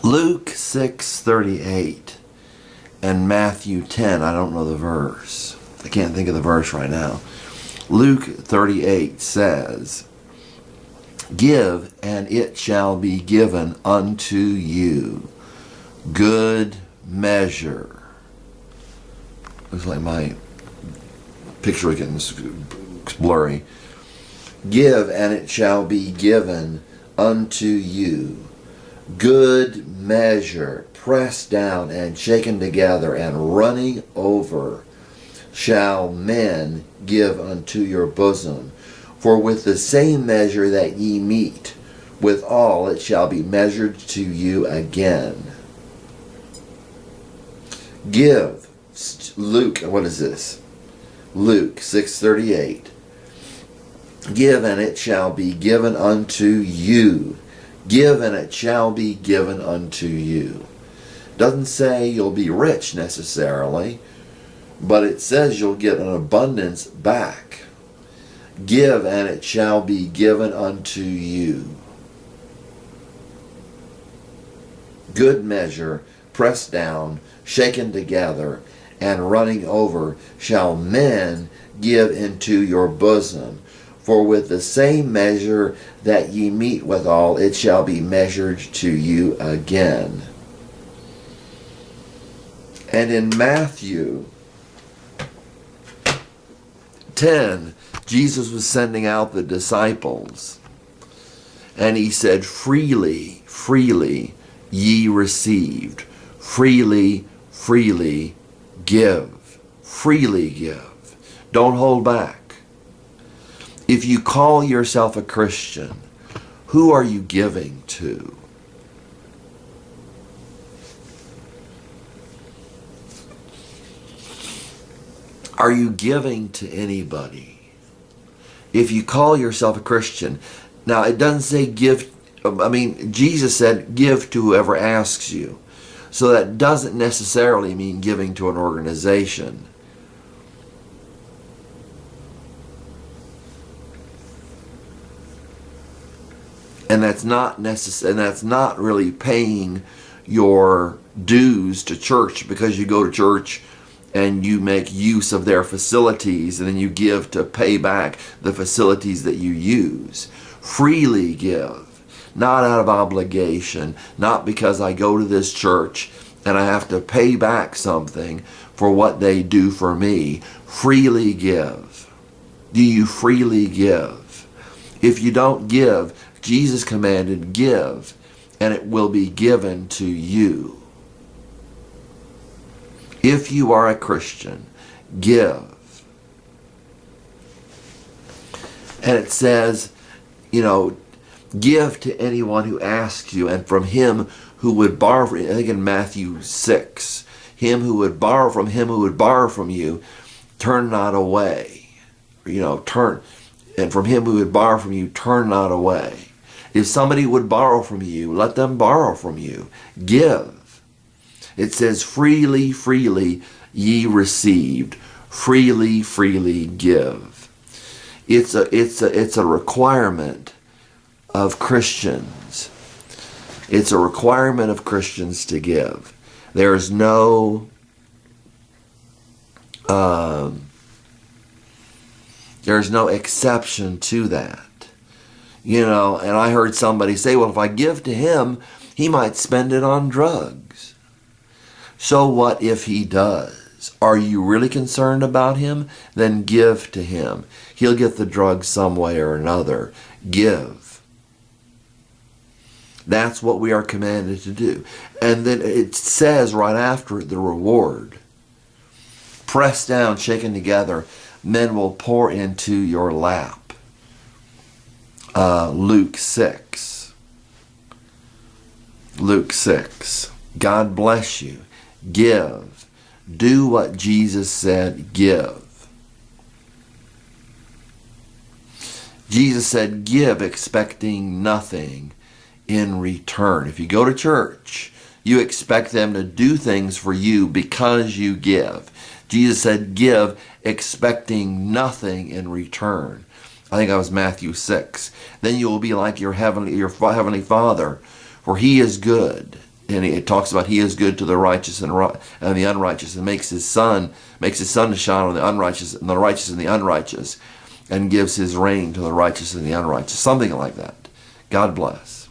Luke 6:38 and Matthew 10, I don't know the verse. I can't think of the verse right now. Luke 38 says, "Give, and it shall be given unto you. Good measure." Looks like my picture is getting blurry. "Give, and it shall be given unto you. Good measure, pressed down and shaken together and running over, shall men give unto your bosom. For with the same measure that ye mete withal, it shall be measured to you again." Give. Luke, what is this? Luke 6:38. "Give, and it shall be given unto you. Give, and it shall be given unto you." Doesn't say you'll be rich necessarily, but it says you'll get an abundance back. Give, and it shall be given unto you. Good measure, pressed down, shaken together, and running over, shall men give into your bosom. For with the same measure that ye mete withal, it shall be measured to you again. And in Matthew 10, Jesus was sending out the disciples, and he said, "Freely, freely ye received. Freely, freely give." Freely give. Don't hold back. If you call yourself a Christian, who are you giving to? Are you giving to anybody? If you call yourself a Christian, now it doesn't say give, Jesus said give to whoever asks you. So that doesn't necessarily mean giving to an organization. And that's not really paying your dues to church, because you go to church and you make use of their facilities, and then you give to pay back the facilities that you use. Freely give, not out of obligation, not because I go to this church and I have to pay back something for what they do for me. Freely give. Do you freely give? If you don't give, Jesus commanded, give, and it will be given to you. If you are a Christian, give. And it says, give to anyone who asks you, and from him who would borrow, I think in Matthew 6, him who would borrow from him who would borrow from you, turn not away. And from him who would borrow from you, turn not away. If somebody would borrow from you, let them borrow from you. Give. It says, freely, freely ye received. Freely, freely give. It's a requirement of Christians. It's a requirement of Christians to give. There's no exception to that. And I heard somebody say, well, if I give to him, he might spend it on drugs. So what if he does? Are you really concerned about him? Then give to him. He'll get the drugs some way or another. Give. That's what we are commanded to do. And then it says right after it, the reward. Pressed down, shaken together, men will pour into your lap. Luke 6. Luke 6. God bless you. Give. Do what Jesus said, give. Jesus said, give, expecting nothing in return. If you go to church, you expect them to do things for you because you give. Jesus said, give, expecting nothing in return. I think that was Matthew 6. Then you will be like your heavenly Father, for he is good, And it talks about he is good to the righteous and the unrighteous, and makes his sun to shine on the unrighteous and the righteous and the unrighteous, and gives his rain to the righteous and the unrighteous. Something like that. God bless.